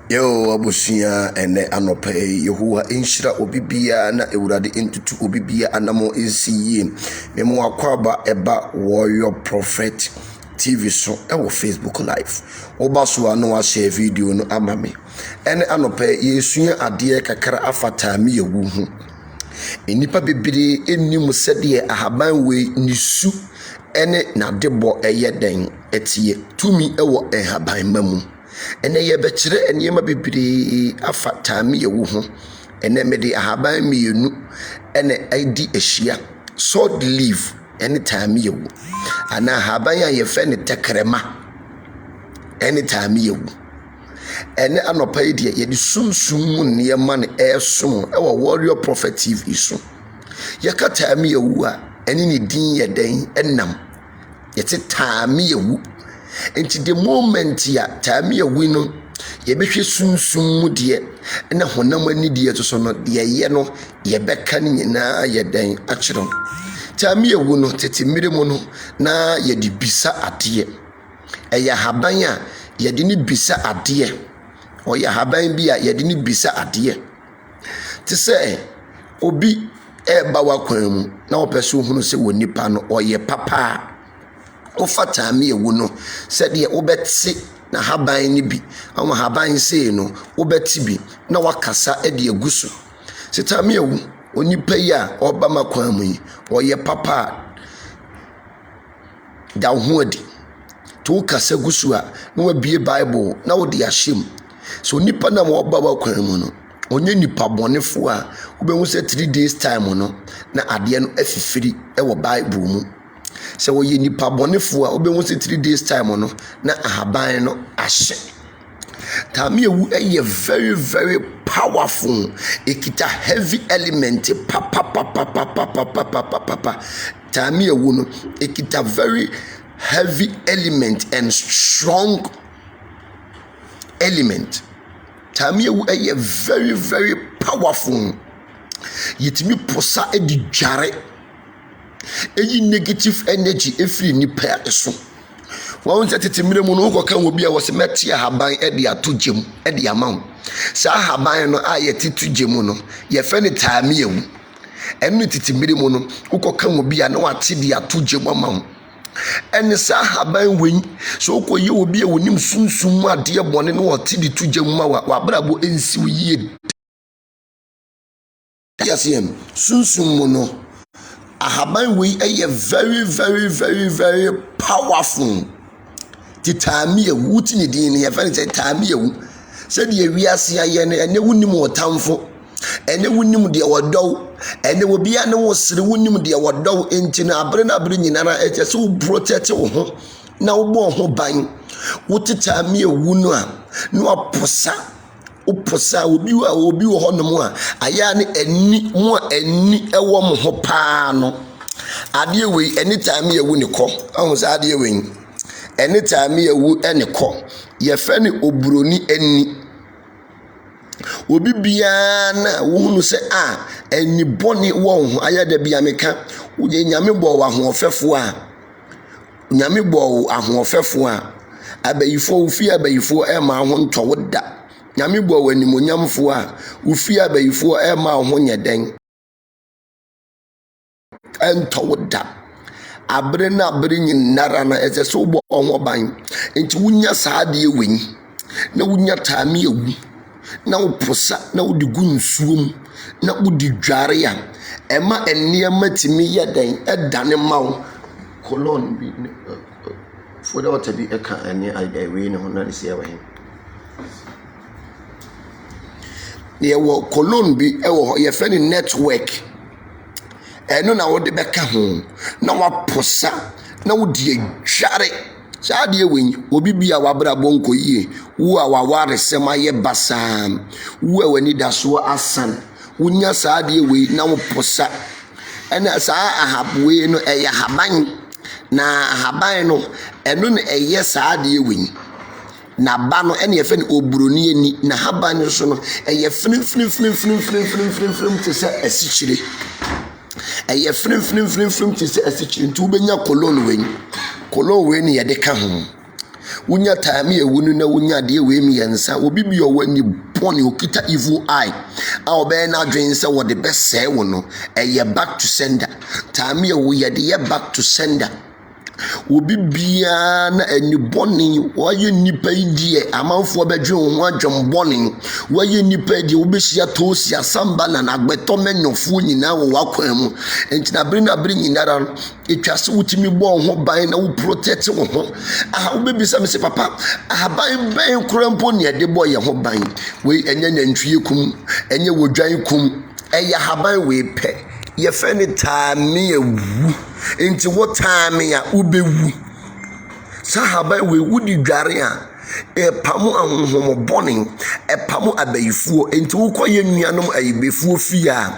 Yo, abusia ene anope Yehowa enhyira obibia na ewurade entutu obibia anamo ensiye memo akwaba eba Warrior Prophet TV so ewo Facebook live oba so anu wa share video no amame ene anope yesua ade kakra afata me yewu hu enipa bebire enim sede ahaban we nisu ene na debo eyeden etie tumi ewo ahaban mamu ene ye bekire eniyema bibiri afata me yewu hu ene mede ahaban mienu ene aidi ehia sword leaf anytime yewu ana ahaban ya ye fe ne tekrema anytime yewu ene anopa ide ye di sumsum niyema ne esom ewo Warrior Prophet TV so ye ka time yewu a ene ne din ye den enam ye te time yewu. Enti the moment ya time ya wino ye behwe sunsum mu de na honam ani de to so no de ye no ye beka ni nyina ye den a kire time ya wu no tete mire mu no na ye di bisa ade ya haban a ye di ni bisa ade o ya haban bi a ye di ni bisa ade te se obi ba wakwan mu na opeso hunu se woni pa no o ye papa o fata me ewu no said ye obeti na haban ni bi ama haban sei no obeti bi na wakasa e de agusu seta me ewu onipa yi a oba makwan mu yi o ye papa da ho adi to kasa gusu a na wabie Bible na wo de ahyem so onipa na mo oba makwan mu no onye nipa bonefo a obehu se 3 days time no na ade no afifiri e wo Bible mu se wo ye nipa bonefo a obehu se 3 days time no na ahaban no ahye tame ewu eye very very powerful ekita heavy element pa tame ewu no ekita very heavy element and strong element tame ewu eye very very powerful yetimi posa edi dware eyi negative energy efiri nipa eso won tete mire mu no koka obi a wo se meti ahaban e de atogem e de amam sa ahaban no a ye titugem no ye fe ne tame ewu enu titimire mu no ukoka mu bia na wate dia to gyema ma wo ene sa haban wen so ukoye obi e wonim sunsum ade bone na wote di to gyema ma wa brabo ensi wo yie yasiem sunsum mu no ahaban wen eye very very very very powerful titami ewu tini din ye fa ni titami ewu se de wiase aye ne ene wunim wotamfo ene wunim de wodow ene obi a ne wo sere wunim de wodow enti na abre na abre nyinara eche se wo protect wo ho na wo bo ho ban wo titami ewu no a no aposa uposa obi wo honom a aya ne ani mo ani ewo mo ho paa no ade we anytime ewu ne ko ahun sa ade we anytime ewu ene ko ye fe ne oburoni ani obi bia na wo se ani boni wo ho aya da bia meka wo nyame bo wa ho ofefo a nyame bo ahofefo a abayifo ufi abayifo e ma ho ntowo da nyame bo wanimonyamfo a ufi abayifo e ma ho nyeden entowo da abre na abre nyinara na ese so bo ho ban enti wunya saade ewen na wunya taame ewu na uposa na udi gunsuom na udi dware ya ema enniema timi yeden edane mawo kolon bi foda wata bi eka ene aiwe ne hono ne se yawa hin ne wo kolon bi ewo ye fe ni network eno na wo de beka ho na waposa na wodi dware saade ewen obi bia wabra bonko yie wo a waware sema ye basam wo a wani daso asan wunya saade ewen na woposa ena saa ahabwe no eya haban na ahaban no eno ne eye saade ewen na ba no ene ye fe ne oburoni ani na haban no so no eye frim tese asichire eye frim tese asichire ntu benya kolon wen ye de ka ho wunya taame ewunu na wunya de we mi yensa obi bi o wani boni okita evil eye a obe na adwen se wo de bese wo no eye back to sender taame ewu ye de back to sender obi bia na ani boni woye nipa indie amanfo bedwen ho adwom boni woye nipa die obehia tosi asamba na agbeto menofo nyina wo wakwan mu enti na bere nyinara etwase wutimi bo ho ban na wo protect wo ho wobebisa me se papa ban kurampo ne de bo ye ho ban we enya nantwie kum enye wodwan kum eya haban we pe ye fe ni taame ewu enti wo taame ya ubewu sahaba we wudi dware a pamu ahonhom bɔne pamu abayifuo enti wo kɔ ye nuanom ayibefuo fia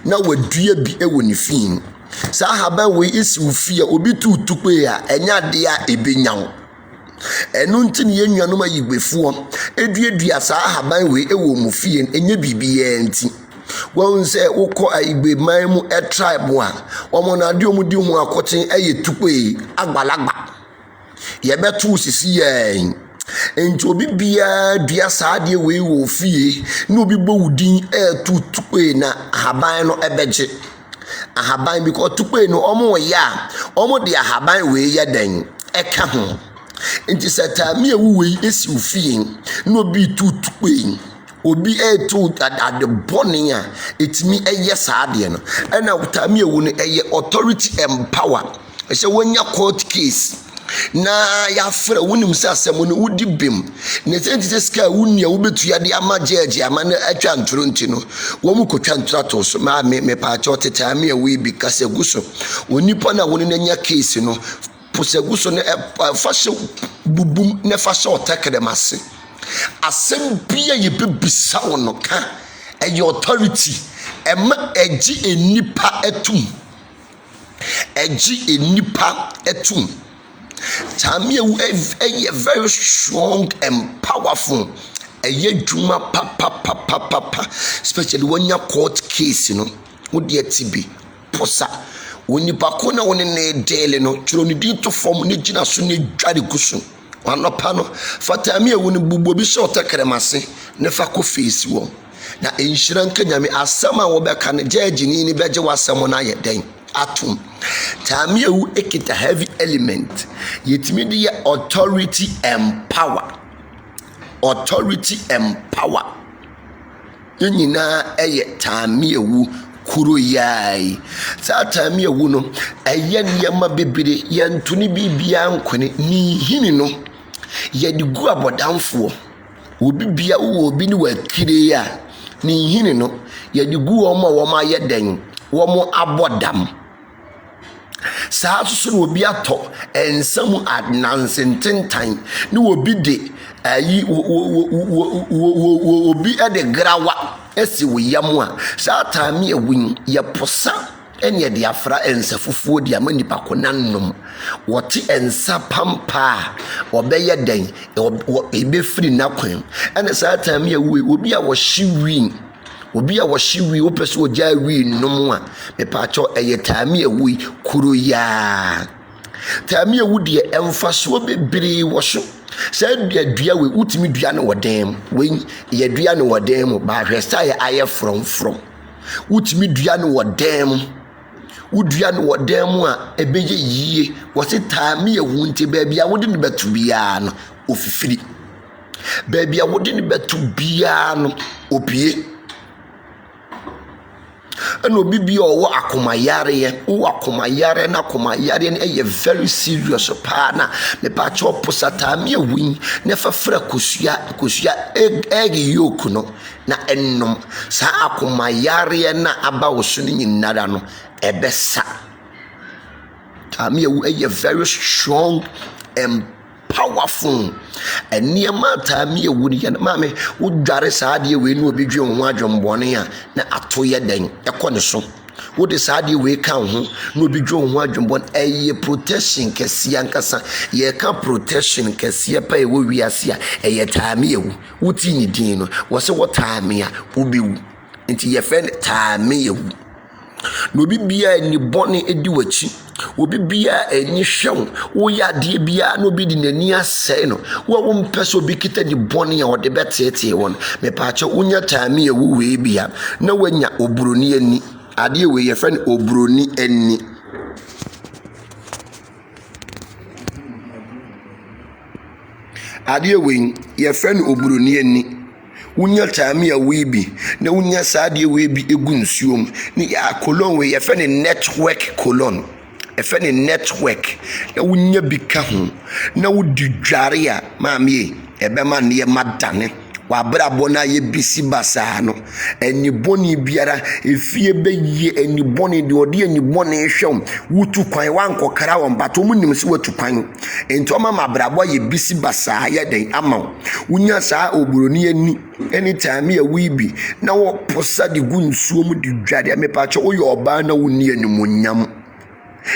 na wadua bi ewo ne fin sahaba we isi ufia obi tutukwe a enya de a ebenyawo enu nti ne ye nuanom ayibefuo eduadua sahaba we ewo mu fie enye bibia enti won se ukọ aigbe man mu tribe a omo na de omudi hu akoten ayetukwe agbalagba ye betu sisi ye enti obi bia dua saade we wo fie na obi bowudin tutukwe na haban no ebeje ahaban because tukwe no omo ya omo de ahaban we ye den eka ho enti satami ewu we esi ufie na obi tutukwe obi to at the burning etimi eye saade no na utami ewu no eye authority and power se wonya court case na ya fra wonim se asem no wudi bem ne senti ska wunia wobetua de ama judge ama na atwa ntoro nti no wo mu kotwa ntoro to so ma me pa cha otami ewu bi kase guso onipa na woni nya case no poseguso ne fashe bubum ne fashe otakere mase asem bia ye bebisa wono ka eye authority ema eji enipa etum tamie eye very strong and powerful eye dwuma papa especially when your court case no wo de atibi posa wonipa ko na woni ne dele no twiro ni di to form ne gina so ne dware gusu wanopa no fatami ewu ne bubo bi short kremase ne fa ko face wo na enhyira nka nyame asɛm a wɔbɛka no gyagini ne bɛgye w'asɛm no ayɛ dɛn atom. Taame ewu ekita heavy element yɛtumi de yɛ authority and power. Authority and power nyinaa ɛyɛ taame ewu kuro yai. Saa taame ewu no ɛyɛ nneɛma bebree yɛntoni bibia nkone ni hini no yɛde gu abɔdamfoɔ obi bia wo obi ne wakire a ni hini no yɛde gu wɔn ayɛ den wɔn abɔdam. Saa so no obi atɔ ensam adnansententan ne obi de ayi obi ade grawa esi wo yam a saa taame ewu yɛposa ɛne de afra ensa fufuo de ama nipa konanom wɔte ensa pampa wɔbɛyɛ den ebefiri nakwan ɛne saa taame ewu obi a wɔhye obi a wɔhye wopɛ so ogya nom a mepaacho ɛyɛ taame ewu kuro ya. Taame ewu de emfaso bebree wɔso sɛ dua we utimi dua no wɔdɛm we yɛ dua no wɔdɛm ba hwɛsa yɛ ayɛ from utimi dua no wɔdɛm udua no wɔdɛm a ɛbɛyɛ yie wɔse taame ewu nti baabi a wode no bɛto bia no ofifiri baabi a wode no bɛto bia no opie. And obi bi owo akomayare wo akomayare na akomayare no ɛyɛ very serious pa na me pa cho posata me awin na fafra kosua egg yolk no na ennom sa akomayare na aba wo so nyinara no ɛbɛsa. Taame awu ɛyɛ very strong and powerful. And near my time you would get mammy would dare sadi we no be drum wadrum bonia na atoya den a connoisseur. Would decide you we count no be drum wadrum bon a protection kesiankasa ye can protection kesia pay we are sia a ye time you would see dino was what time ya would be into your friend time you. No be bia ni boni ediwachi obi bia eni hwem wo ya de bia no bi di nani asɛ no wo mpɛ obi kita di boni a ɔde bɛtete won me paacho unya taame ewu we bia na wanya obroni ani ade we ye friend obroni ani ade we ye friend obroni ani unya taame awu bi na unya saade we bi egu nsuom ni ya colon we ye friend network colon efene network na wunya bika ho na wudi dware a maame ebema ne madane wa brabo na ye bisi basa no eni boni biara efie beye eni boni de ode eni boni hwem wutu kwan wankokara won bato munim se watu kwan ento ma brabo ye bisi basa ye den ama wunya saa oburoni ani anytime ya wibi na wo posa de gunsuom de dware me pa che wo yo oba na woni animonyam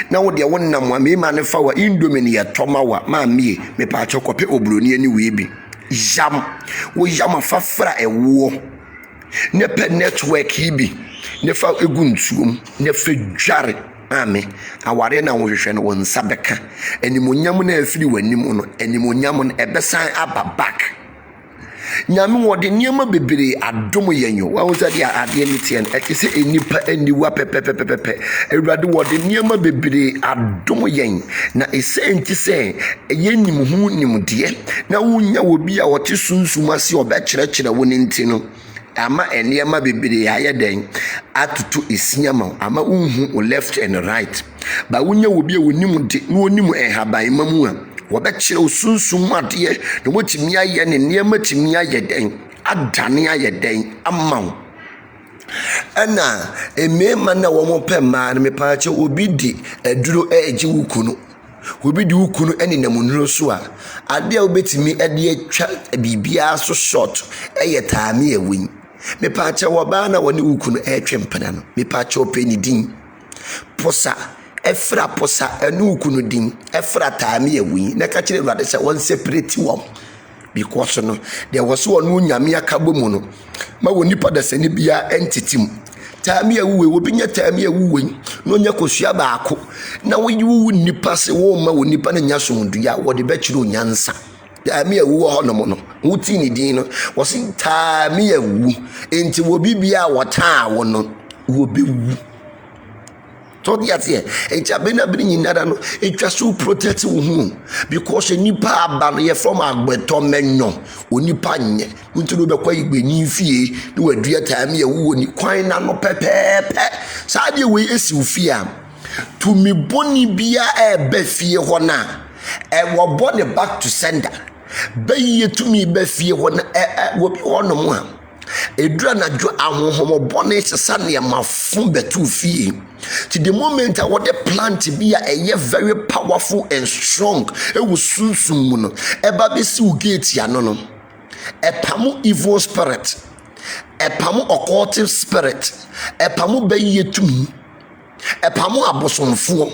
na wo de wonnam wa me ma ne fa wa indomine ya toma wa ma me pa che kope oburoni ani wibi jam wo jam afafra ewo ne pe network hibi ne fa eguntuom ne fa dware ame aware na wo hwehwe no won sabeka animonyam na afiri wanim no animonyam no ebesan aba back nyame wode niema bebere adom yenyo wa wonsa dia ade ni tie no ekise enipa aniwa pepepepepe ewurade wode niema bebere adom yen na esenti se yenim hu nimde na wonya obi a wote sunsum ase obekyerɛkyerɛ wo nti no ama eniema bebere aye den atutu esiama ama unhu o left and right ba wonya obi a wonim de no onim ehaban mamu a wobɛkyerɛ osunsum adeɛ na wotimi ayɛ ne nneɛma timi ayɛ den adane ayɛ den ama ana emema na wɔn pɛ ma ne mepaakyɛ obi di aduro ɛgye wukunu obi di wukunu ɛne namunuro so a ade a wobɛtimi ɛde atwa bibia so short ɛyɛ taame awin mepaakyɛ wɔba na wɔne wukunu ɛtwe mpana no mepaakyɛ opɛ ne din posa efra posa enu kunu din efra taame awi na ka kire Awurade sɛ won separate wom because no there was one nyame akabo mu no ma woni pada sane bia entitim taame awi we obi nya taame awi we no nya kosua baako na wo nipa se wo ma woni pa na nya somdua wo de ba kire onyansa Taami ewu ho no mo no wuti ni din no wo sin taami ewu enti wo bibia wota wo no wo bewu to dia tie enti abena bini nyinara no etwa so protect wo hu because nipa aba no ye from agbeto menyo onipa nye ntino be kwa igbenyi fie ni wadua taami ewu ni kwan na no pepepe saa de we esi ufie am to me boni bia ebe fie ho na wo boni back to sender bayi tumi be fie ho na wo bi ho no mo a edura na dwo ahohomo boni sesa ne mafun betu fie to the moment I want the plant to be a very powerful and strong e wo sunsum mu no eba be si wo gate ya no epamu evil spirit epamu occultic spirit epamu bayi tumi epamu abosomfo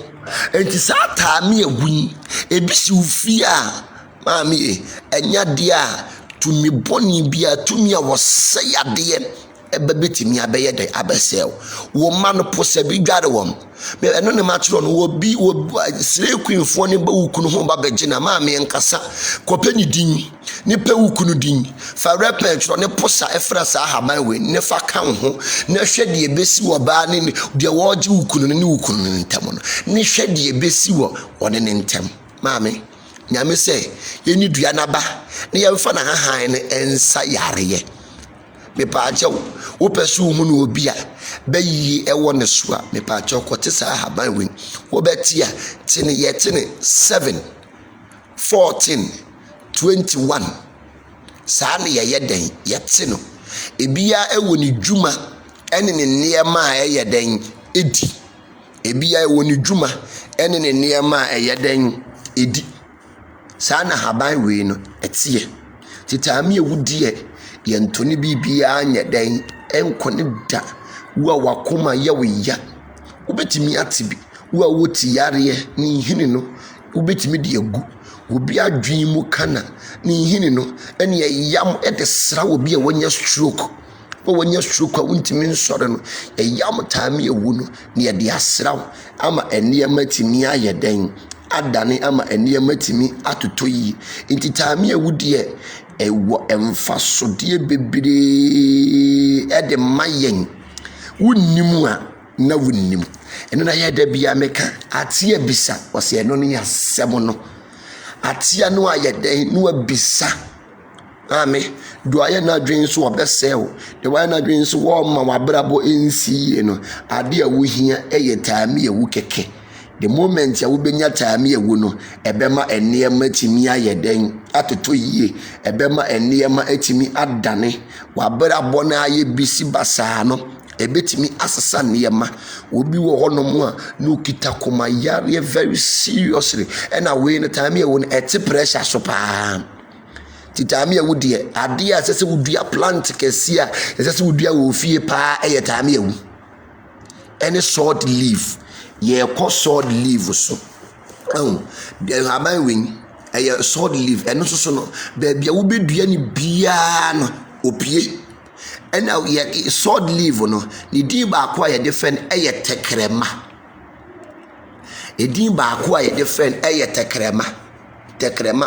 enti saa taami ewu ebisi ufie a maami enya de a tumi boni bia tumi a wosɛ ade ebebetimi abeye de abesel wo man posa bi dware wom me eno ne ma kiro no wo bi wo sire kwinfo ne ba wukunu ho ba begina ma me nkasa kopeni din ne pe wukunu din fa repen kiro ne posa efra sa haban we ne fa kan ho na hwe de ebesi wo ba ne de wo gi wukunu ne wukunu ne ntam no ne hwe de ebesi wo one ne ntam ma me nyame se yeni dua na ba ne yemfa na hahan ne ensa yareye me pa ache wo pesu hu no obi a bayi ewo ne so a me pa ache ko te sa haban wen wo beti a tene ye tene 7 14 21 sa ne ye den ye te no ebia ewo ni dwuma ene ne niema a ye den edi ebia ewo ni dwuma ene ne niema a ye den edi sa na haban wen no etie titami ewudie ye ntoni bibia anya den enkone da wo wakoma ye weya ubetimi atibi wo woti yare ni hini no ubetimi de agu obi adwen mu kana ni hini no ene yam de sra obi a wonya stroke wonya stroke a wontimi nsore no yam taami ewu no ne de asra ama ene matimi aye den adane ama ene matimi atoto yi enti taami ewu de ewo emfasodie bebre ede mayen wonnimu a na wonnim eno na ye da bia meka atia bisa wose eno ne yasem no atia no ayede no abisa ame do aye na dwen so obesel de wa na dwen so wo ma wabrabo ensi no ade a wo hia eye taami ewu keke the moment ya wubenya taami ewu no ebema enema timi ayeden atoto yie ebema enema etimi adane wabra bona aye bisi basa no ebetimi asasa niema obi wo honom a no kita koma yare very seriously and away no taami ewu no eti pressure so pa titaami ewu de ade a sese wudua plant kesia sese wudua wo fie pa eye taami ewu any short leaf ye ko sword leaf so de haban wen eye sword leaf eno so no ba bia wo bedua ni bia no opie ena ye sword leaf no ni din ba akwa ye defend eye tekrema edin ba akwa ye defend eye tekrema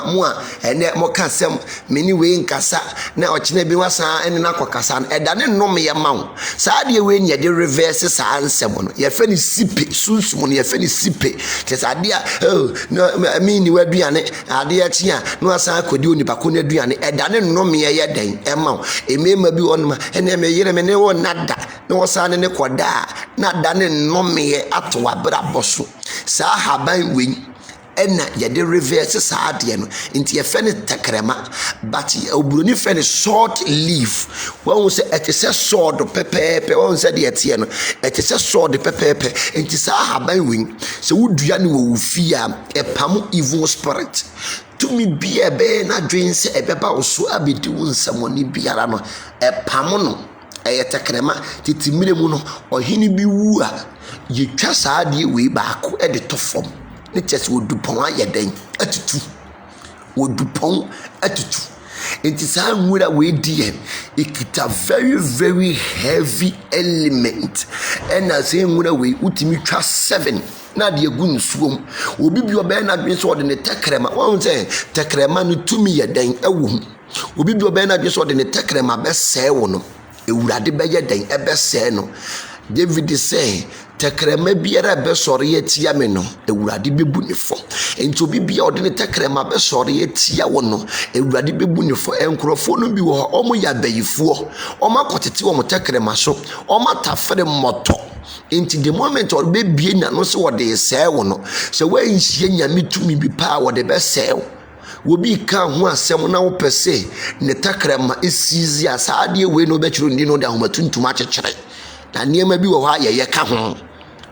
mo a ene mo ka sem meni we nkasa na ochine bi wasa ene na kwakasa eda ne nom ye mawo saa de we nye de reverse saa ansem no ye fe ni sipe sunsum no ye fe ni sipe te saa de a no mi ni waduane ade a tia no asa akodi oni bako na aduane eda ne nom ye den e mawo emema bi onuma ene me yire me ne wo nada na wasa ne koda na da ne nom ye ato wabra boso saa haban we ena ye de reverse saade no nti ye fe ne tekrema but oburoni fe ne short leaf won se etese sword pepepe won se de etie no etese sword pepepe nti sa haban win se wudua ne wo fia epamu evil spirit to me be ebe na dwen se ebeba oso abedi won samoni biara no epamu no eye tekrema titimire mu no ohini bi wu a ye twa saade we baako e de tofom ne chese wodupon ayeden atutu wodupon atutu Enti saa nwura we die ikita very heavy element. Ena say nwura we utimi twa 7 na de egu nsuom. Obi bi obe na dwen so de ne tekrema. Won say tekrema no tumi ye dan ewo. Obi bi obe na dwen so de ne tekrema be sey wo no. Ewurade be ye dan ebe sey no. David say tekrema biara be sori etia me no ewurade bebu ne fo enti obi bia ode ne tekrema be sori etia wo no ewurade bebu ne fo enkrofo no bi wo omo ya bayifo omo akotete wo mo tekrema so omo tafere moto enti the moment or be bie na no se wo de sey wo no se wa nhie nyame tumi bi pa wo de be sey wo bi ka ho asem na wo pese ne tekrema esizi asade we no be chiro ndi no de ahomatuntum akekere na niema bi wo ha ye ka ho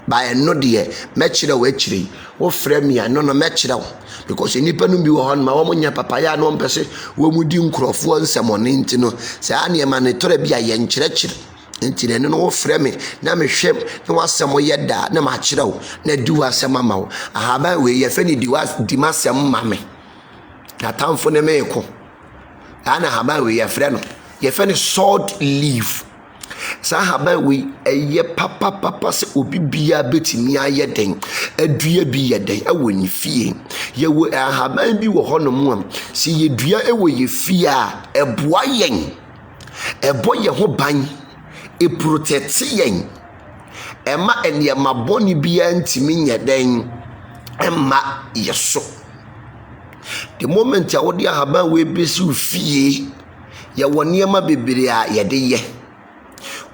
by no de mechire wo akire wo frɛ me a no mechire wo because enipa no bi wo hon ma wo nya papaya no mpese wo mudi nkrofo nsemone nti no se aniema ne tore bi a ye nkyerɛkyere nti ne no wo frɛ me na me hwɛ na wasɛm ye da na ma kyerɛ wo na di wasɛm ama wo ahaba we ye fɛ ni di masɛm ma me na tamfo ne me ko ana haba we ye frɛ no ye fɛ ni sword leaf sa haba we eye papa se obi bia betimi aye den adua bi ye den awo ni fie ye wo haba bi wo honom am se ye dua ewo ye fie a eboa yen ebo ye ho ban e protect yen ema ene ma boni bia ntimi nye den emma yeso the moment ya wo dia haba we besi fie ye woni ema bebere a ye de ye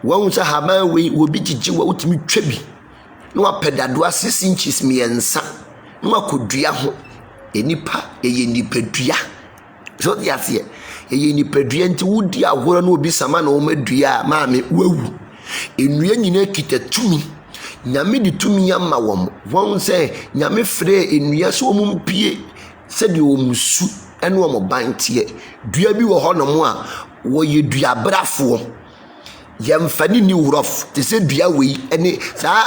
won sa haba we obi gigi wa utimi twabi no apedado 6 inches miensa no akodua ho enipa eye nipadua so yase eye nipadua nti wudi ahoro no obi sama na o madua maame wawu enua nyina kitatumi nyame di tumi ama won se nyame frɛ enua so omumpie se de omusu ene o mo bantie dua bi wo hono a wo ye dua brafo yamfani ni urof te se dua we ene sa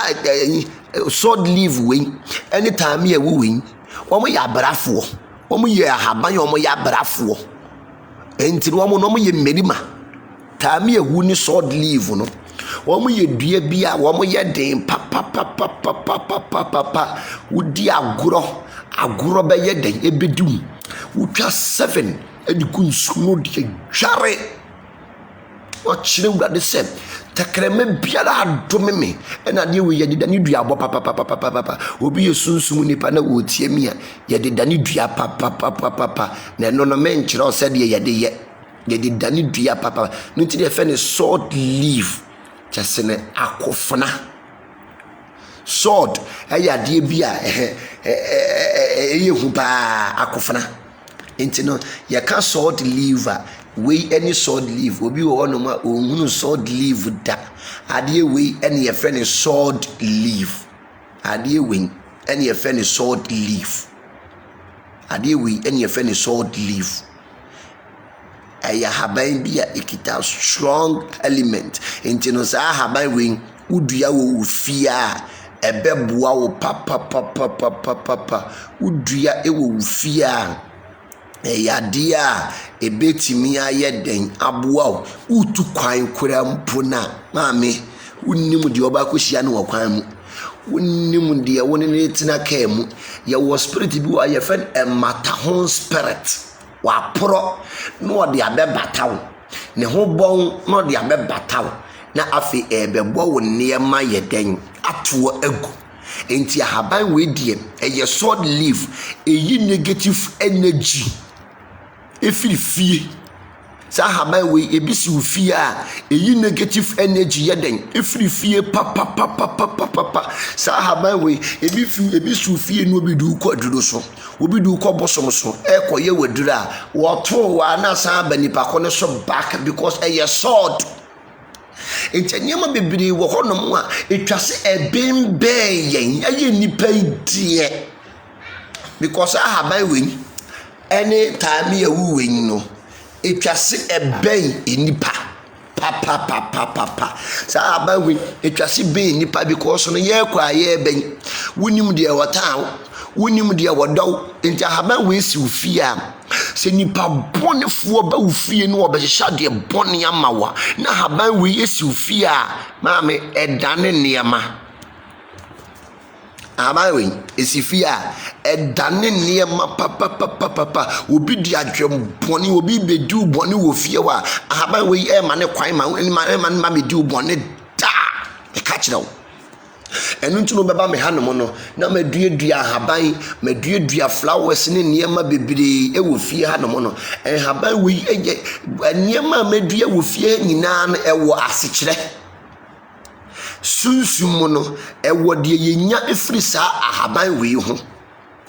sword leaf we anytime ye we omo ya brafo omo ye ahaban omo ya brafo enti no omo ye merima time ye hu ni sword leaf no omo ye dua bia omo ye den papa wudi agoro be ye den ebedum wutwa 7 ediku nsu no de dware ochire wurade se tekreme biara adome me ena de we yede dani dua bo papa obi yesunsum nipa na wo tie mi a yede dani dua papa na no me nkyere o se de yede dani dua papa no ti de fe ne sword leaf chese ne akofona sword eya de bia hu ba akofona enti no ye ka sword leaf we any sword leaf obi wo no ma ohunu sword leaf da ade we any ye friend sword leaf ade we any ye friend sword leaf ade we any ye friend sword leaf aya haban bia ikita strong element enti no sa haban we udua wo ufia ebeboa wo papa udua ewo ufia eyadia ebetimi ayeden aboa utu kwan kura mpona maame unnim de oba kohia no kwan mu unnim de woni ne tina ka mu ye wo spirit bi wa ye fen ematahon spirit wa pro no de abebatawo ne ho bon no de abebatawo na afi ebebo wo niema ye den atoa agu enti ahaban we die eye sword leaf eyi negative energy efiri fie sa haban we ebisi ufie a eyi negative energy yeden efiri fie papa sa haban we ebisi ufie no obi du ko duro so obi du ko bosom so ekoye wadura wo to wa na sa banipa ko ne so back because eye sword entanyema bebiri wo honom a etwase ebemben yen aye nipa die because haban we any time ye wu wen no etwase eben enipa papa sa aba we etwase ben enipa because no ye kwa ye ben wonim de wotaw wonim de wodaw enti haban we si ofia se nipa bone fo ba ufie no obehya de bone amawa na haban we esi ufie a maame edane niema amawe esifia edane niema papa obi di adwem bone obi bedu bone wo fie wa ahaban we e ma ne kwan ma medu bone da e ka kire wo enu ntu no beba me hanom no na maduadua ahaban maduadua flowers ne niema bebere e wo fie hanom no ahaban we eye niema madua wo fie nyina no e wo asekire sunsum no ewo de yenya efiri sa ahaban we ho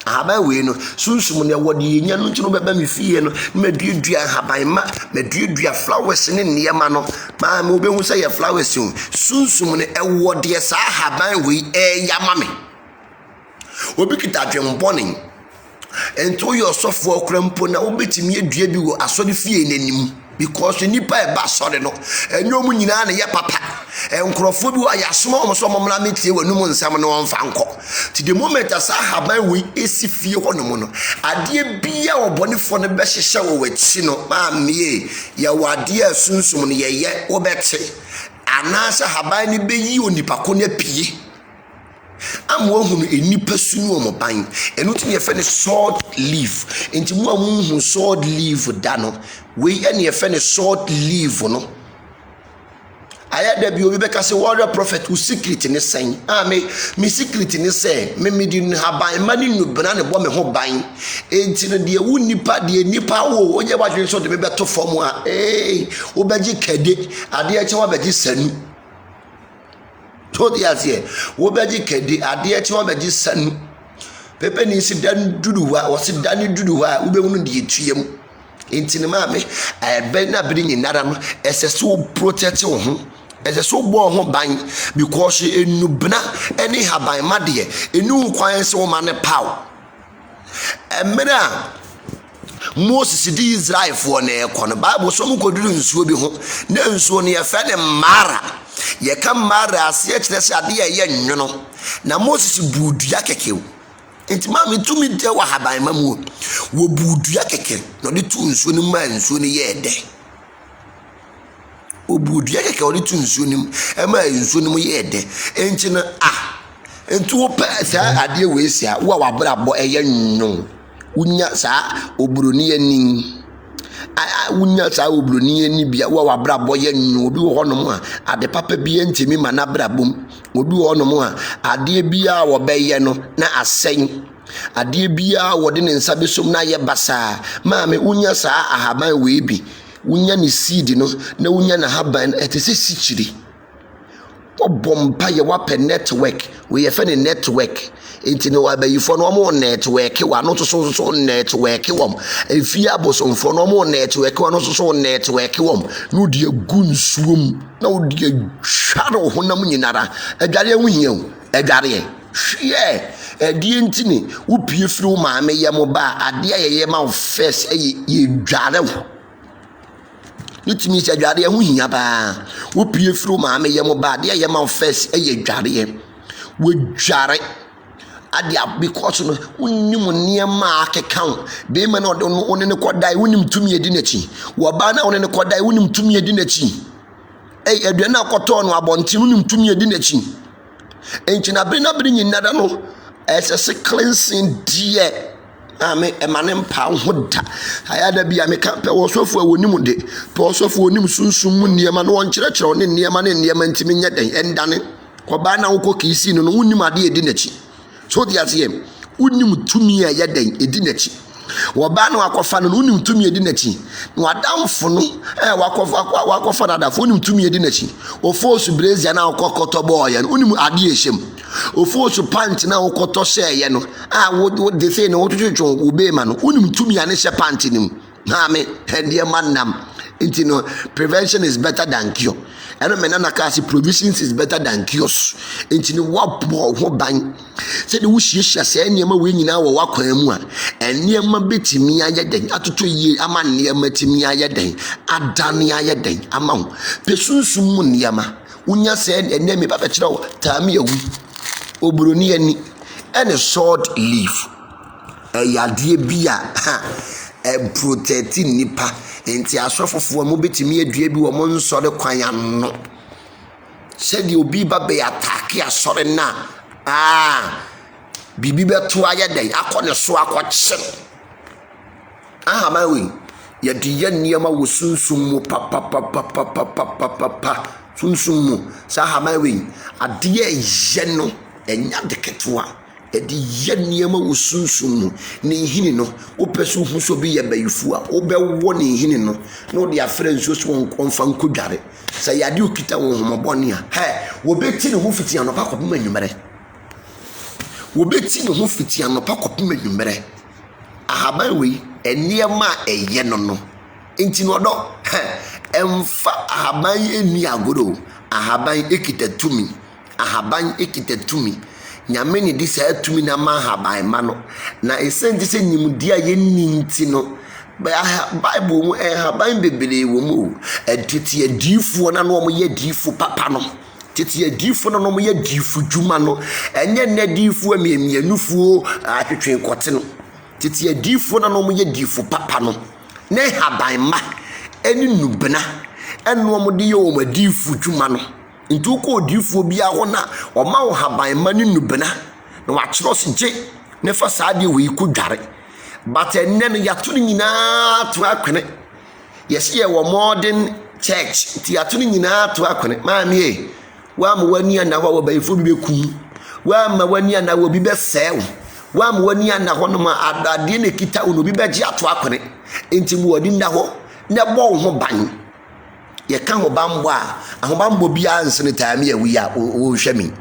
ahaban we no sunsum no ewo de yenya no ntino beba me fie no maduadua ahaban maduadua flowers ne niema no ma me obehu say ye flowers o sunsum no ewo de sa ahaban we yama me obi kita dwembone ento yo sofo okrampo na obetimi adua bi wo asori fie nanim because nipa e ba sori no enyomu nyina na ye papa enkrofo bi wa yasoma omo so momla metie wanum nsam no wonfa nko ti the moment asa haban we esi fie honom no ade bia obonefo no be hyehye wo wachi no ma mie ye wade asunsum no ye obete anasa haban ni beyi onipa ko na pie amwo hunu enipa sunu omo ban enu ti ye fe ne sword leaf enti mu amu sword leaf da no we ene ye fe ne sword leaf no aya da bi obi beka se warrior prophet u secret ne sen me secret ne se me di haban ma ni nubana ne bo me ho ban enti no de wu nipa de nipa wo onye badwe so de me beto fom a wo beji kede ade a che wa beji sanu to the asie wo beji kede ade a che wa beji sanu pepe ni si dan duduwa wo si dan duduwa wo be hunu de tuem enti ne ma me be na bi ni nara no ese so protect wo ho ese so bo ho ban because enubna any haban made enu kwan se wo ma ne paw emra Moses di Israel for na ekọ no Bible so mu koduru nsuo bi ho na nsuo no ye fe ne mara ye ka mara ase e kire se ade ye nwono na Moses buudua kekew enti ma me tumi de wa haban mamu wo buudua keke no de tu nsuo no ma nsuo no ye de obuudua keke o de tu nsuo no ma nsuo no ye de enti no enti wo pa sa ade we sia wo wa brabo eye nwo unya sa obroni ani unya sa obroni ani bia wo wa brabo ye nwo obi wo honom a ade papa bia ntimi ma na brabom obi wo honom a ade bia wo beye no na asen ade bia wo de ne nsa besom na ye basa maame unya sa ahaban we bi unya ni seed no na unya na haban etese sichiri obompa ye wa pe network we ye fe ne network enti no abayifo no mo network wa no so network wom efia abosomfo no mo network wa no so network wom no de gunsuom na wo de hwaro honam nyinara adware ahuyia adware hwe edi enti ni wo pie firi wo maame ye mo ba ade ye ma first ye dware wo nitimi se dware ahuyia ba wo pie firi wo maame ye mo ba ade ye ma first ye dware wo dware adia because no unim niema akekam be me no one ne kodai unim tumi edi nachi wo ba na one ne kodai unim tumi edi nachi aduane akoto no abonti unim tumi edi nachi enchi na bri nyinada no ese cleansing die ame emane mpa hoda ayada bia me ka pe wo sofo wonim de pe wo sofo wonim sunsum mu niema no won kyerɛkyerɛ ne niema ntimi nya den endane ko ba na wo kokisi no unim ade edi nachi so the asem unim tumi a yeden edi nachi wo ba na wakofa no unim tumi edi nachi no adamfo no wakofa na dafo unim tumi edi nachi o force brazier na wakokoto boy no unim ade ehyem o force pant na wakoto sheye no wo de say no wotwetwe wo be ma no unim tumi ane hye pant nim na me hede manam Inti no, prevention is better than cure. I don't mean kasi provisions is better than cures. Inti no wa ban. Say the wish yesha say niema we nyina wo wakwan mu a niema betimi aye den atoto yie ama niema timi aye den adane aye den ama ho pesunsum mu niema unya say enemi papa kire wo taami yawu obroni ani and a short leaf yadie bia protect nipa enti asofofo mo betimi adua bi wo mo nsore kwan ano said you be baby attack asore na bibi beto ayedai akone so akokye mawe yɛde yɛ nneɛma wɔ sunsum mu pa sunsum mu saa hamawe adeɛ yɛ no ɛnya de ketewa yɛde yɛ nneɛma wɔ sunsum mu ne hini no wopɛ so hu so bi yɛ bayifu a wobɛwɔ ne hini no na wode afrɛ nsuo so wɔmfa nkɔdware sɛ yɛade okita wo homɔbɔne a wɔbɛti ne ho fiti anɔpa kɔpem anwummerɛ wɔbɛti ne ho fiti anɔpa kɔpem anwummerɛ ahabanwe nneɛma ɛyɛ no enti no ɔdɔ ɛmfa ahaban eni agoro ahaban ekita tumi nyame ne di saa tumi na ma ahaban ma no na esenti sɛ nimdi a yɛnni nti no bible mu ahaban bebree wɔ mu tete adiifoɔ na no ɔmo yɛ diifo papa no tete adiifo na no ɔmo yɛ diifo dwuma no ɛnyɛ nne diifo amianufuo atwetwe kɔte no tete adiifo na no ɔmo yɛ diifo papa no na ahaban ma ɛne nubena ɛno ɔmo de yɛ ɔmo adiifo dwuma no nti ko odiifo bia ho na ɔma wo haban ma ne nubena na wakyerɛ se gye ne fa saa de wei ko dware but ɛnɛ no yato no nyinaa to akwene yɛsɛ yɛ wɔ modern church ti yato no nyinaa to akwene maame wa ma wani ana hɔ wɔbayifo bi bekum wa ma wani ana wɔ bi bɛsɛe wa ma wani ana hɔ no ma adade ne kita wo no bi bɛgye ato akwene enti mu wɔdi nda hɔ na bɔ wo ho ban ye kan ho bambo a ahobambo bia nsene taame awi a wo hwɛ mi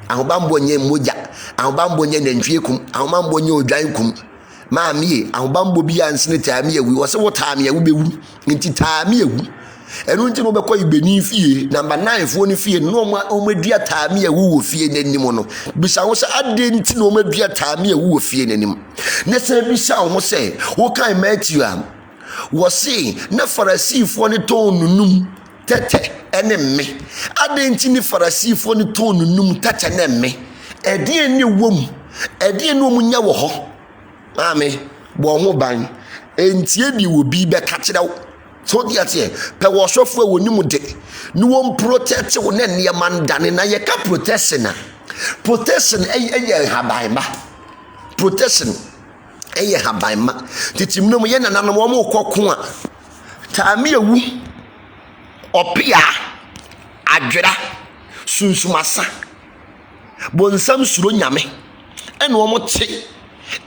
ahobambo nye moja ahobambo nye nantwie kum ahobambo nye odwan kum maamie ahobambo bia nsene taame awi wo se wo taame awi bewu nti taame awi enu nti no bekɔ ibeni fie number 9 fo ni fie no o madua taame awi wo fie nanim no bisa wo se ade nti no madua taame awi wo fie nanim ne se bisa wo se wo kan Matthew a wo se na Farisifo ne ton nunum tete ene me adenti ni Farisifo ni ton nunum tete ne me ede ni wom ede no munya wo ho ame bo ho ban entie di wo bi be ka kire wo so dia tie pe wo sofo wo nimu de ni wo protect wo ne ne mandane na ye ka protection eye haban ma protection eye haban ma titimno mo ye nananom mo kokko a taame awu opia adwera sunsumasa bonsam suro nyame ene omo te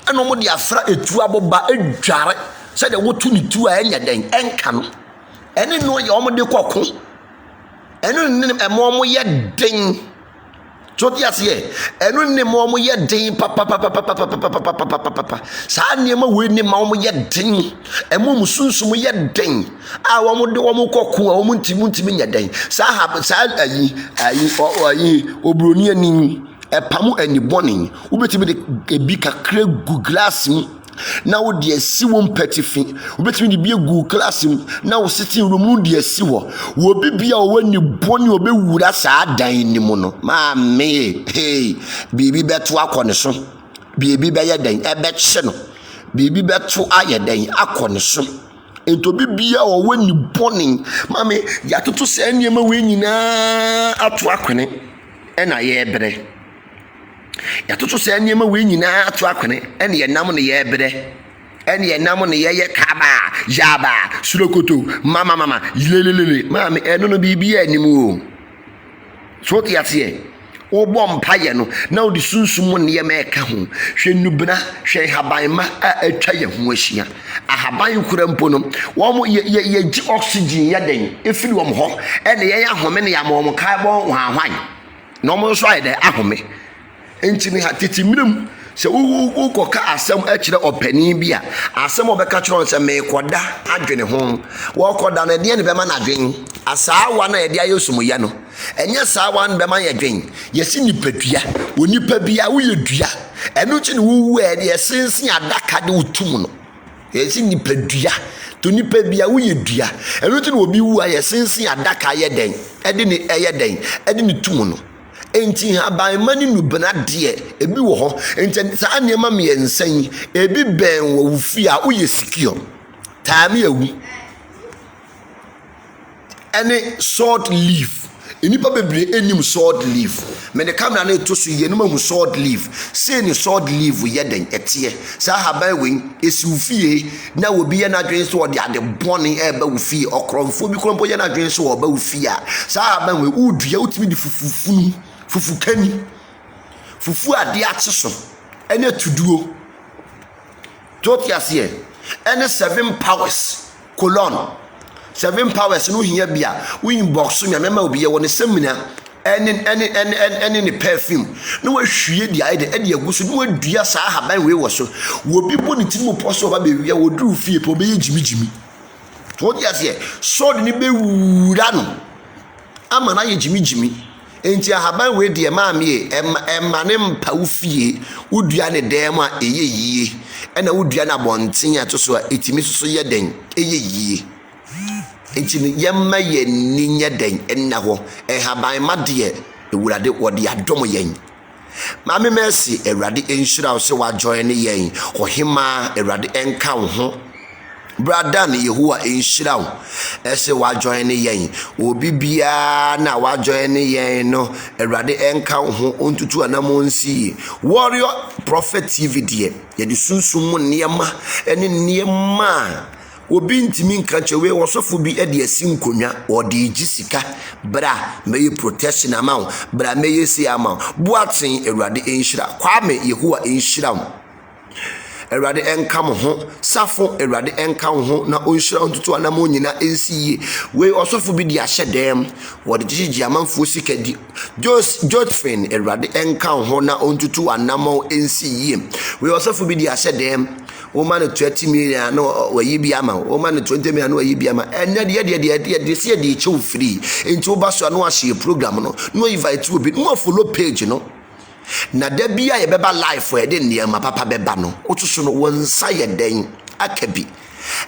ene omo de afra etu aboba adware se de wotu ni tu a enya den enka no ene no ye omo de kokko ene ne omo ye den so ti ase enu ne mo mo ye den papa sa ne ma we ne ma mo ye den emu musunsu mo ye den a wo mo de wo mo kokko a wo mo ntimi nya den sa ha sa ayi obroni ani epamu ani boni wo betimi de ebi kakra gu glass mu na wo de asi wo mpatifi wo betimi de bi gu glass mu na wo sitting room mu de asi wo bibia wo ni boni obewura sa dan ni mu no maame bibi beto akone so bibi be ye dan ebe kye no bibi beto aye dan akone so ento bibia wo ni boni maame yatoto se niema we nyina ato akone ena ye bere yatoto se niema we nyina ato akone ena ye nam ne ye bere ena ye nam ne ye kaba jaba surokoto mama lelelele maame eno no bibia animu o so ti ate wo bom paye no na wo di sunsum ne ye meka ho hwe nubna hwe habanma a atwa ye ho ahia ahaban kura mpo no wo ye gi oxygen ye den efiri wo ho ene ye ahome ne ya mo carbon hwanhwan no mo so aye de ahome enti ni hatiti mirim se wo koka asem akire opani bia asem obeka kire on se me koda adwene ho wo koda na de ne be ma na adwen asawa na ye de ayosumu ya no enye sawa na be ma ye dwen yesi nipadua onipa bia wo ye dua enu chi ne wo e de sensin adaka de utum no yesi nipadua to nipa bia wo ye dua enu chi ne obi wu a ye sensin adaka ye den ede ni eye den ede ni tum no enti haban mani nubena de ebi wo ho enti sa anema me yensan ebi ben wo fi a wo ye secure time ewu any sword leaf enipa bebre enim sword leaf me the camera na to so ye no mahu sword leaf say ni sword leaf ye den etie sa haban we esiufie na obi ye na dwen so de ade bone e ba ufie okromfo bi krompo ye na dwen so ba ufie a sa haban we udua utimi di fufu kani fufu ade ache so ene tuduo totias ye ene 7 powers colon 7 powers no hia bia win box me mema obi ye woni semina any ne perfume no wahwie dia ede aguso no wadua saa haban we wo so wo bi bo ne timu poso ba be wi wo duru fie po be jimijimi to dia se so de ne be wura no ama na ye jimijimi enti haban we de ma me emma ne mpa wo fie wodua ne dem a eyeyie na wodua na bonten a to so a etimi so ye den eyeyie enti yemma ye ninya den enna ho haban made ewurade wode adom yen maame mercy ewurade enhyira wo se wa join yen ohima ewurade enka wo ho brother ne Yehowa enhyira wo ese wa join yen obi bia na wa join yen no ewurade enka wo ho ontutu anamo nsi warrior prophet tv de ye de sunsum niema ene niema obi ntimi nka chewe wosofu bi ede asinkonwa ode ejisika bra meye protection amount bra meye si amount buatin ewurade enhyira kwame Yehowa enhyira ewurade enka mo ho safo ewurade enka ho na onhyira ontutu anamo nyina ensiye we osofu bi di ahye dem wode gigi amanfo sikadi Josephine ewurade enka ho na ontutu anamo ensiye we osofu bi di ahye dem woman 20 million no wayi bi ama woman 20 million no wayi bi ama enya de se de chew free enti obaso no ahye program no invite obi no follow page no na da bia ye beba live e de niam papa beba no otuso no wonsa ye den akabi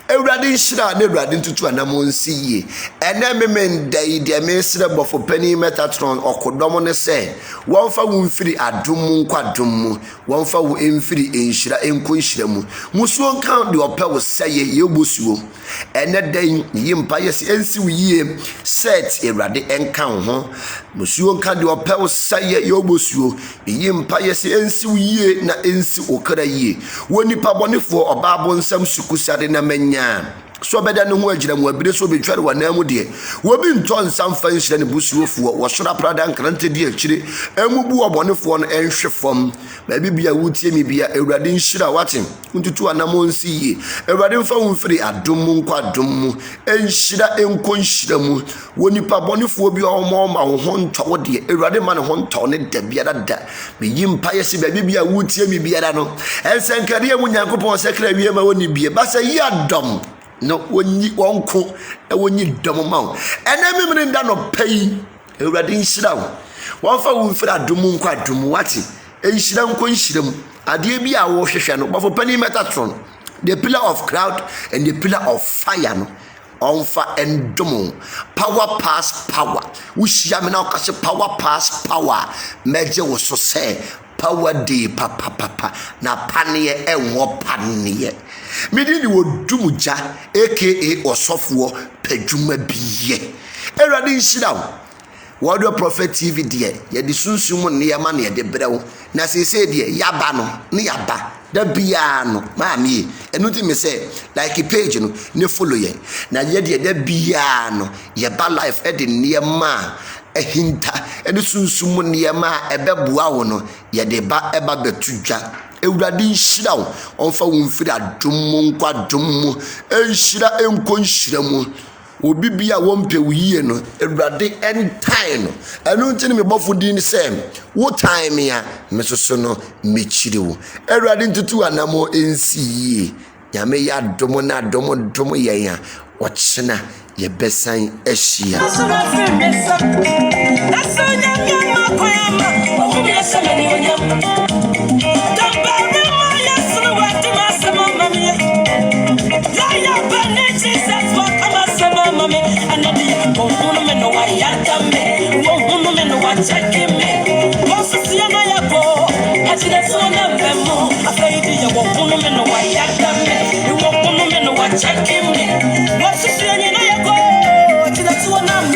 ewurade nhyira na ewurade ntutu anamo nsiye ene memen dai de mesre bofo pani metatron okodom ne se wonfa wo mfiri adom nkwadom wonfa wo emfiri enhyira enko nhyira mu musuo nkan de opa wo seye ye bosuo ene dan yimpa yes ensi wo yie set ewurade enkan ho musuo nkan de opa wo seye ye bosuo yimpa yes ensi wo yie na ensi okra yie woni pa bonefo obabo nsam sukusade na menya so beda no ho agira mu abire so betware wanamu de wo bi nto nsam fa nhyira ne busuofo wo sora prada nkrante di akire emubu obonefo no enhwe fom ba bibia wutie mi bia ewurade nhyira watin ntutu anamo nsiye ewurade mfa wo mfiri adom nkwadom enhyira enko nhyira mu woni pa bonefo bi omo ma ho nto wo de ewurade ma ne ho nto ne da bia da me yimpa yesi ba bibia wutie mi bia no ensenkare mu nyankopon sekra wie ma woni bia ba se yadom no woni wonko e woni dom ma ena memre nda no pai ewurade nhyira wo wonfa wo mfira dom nkwadom wati enhyira nko nhyira mu ade bi a wo hwehwe no bafo pani metatron the pillar of cloud and the pillar of fire no onfa endom power pass power wo hia me na okase power pass power meje wo so se power day papa na panie enwo panie medi ni wodumuja aka osofo padwuma biye ewurade nhyira wo warrior prophet tv de ye de sunsum ne yama ne de brew na sese de yaba no ne yaba da bia no maami enu ti me say like page no ne follow ye na ye de da bia no ye ba life e de ne yama ehinta enu sunsum ne yama ebebua wo no ye de ba eba betudwa ewurade nhyira wo onfa wo mfiri adom nkwadom enhyira enko nhyira mu obi bia wompe wiye no ewurade entime no enu ntini me bofo din se wo time ya mesoso no mechire wo ewurade ntutu anamo ensiye nyame ya dom na dom yen ya wochena ye besan ehia I checking me. What's the feeling in your go? That's what I'm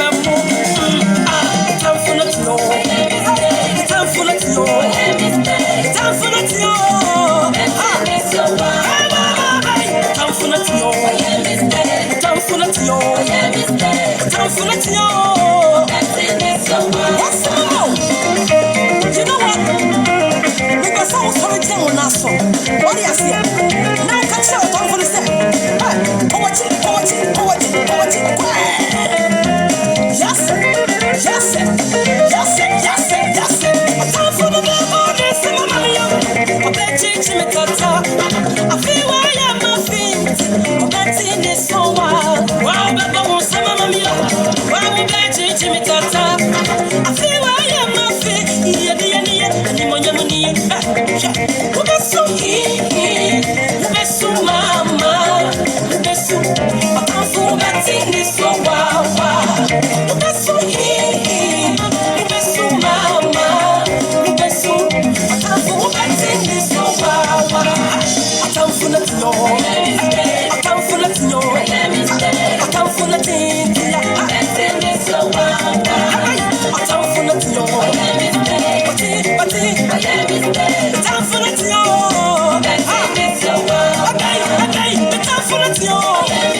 time for nothing. Time for nothing. Time for nothing. Time for nothing. Time for nothing. Time for nothing. What's more? You know what? Because I was sorry to Naso. What do you say? Now catch out on for the set. Poetry. Yes, yes, yes, yes, yes. Time for the devil, this is my money. I bet you me kata. I feel why I'm a fiend. I bet in this so wild. Wow, Baba won't say my money. Wow, I bet you me kata. I feel why I'm a fiend. Yeah, and you want your money. So mama, so I can't forget in this so wild. So mama, so I can't forget in this so wild. I can't forget no. I can't forget no. I can't forget in this so wild. I can't forget no. But time for it, yo. Okay, time for it, yo.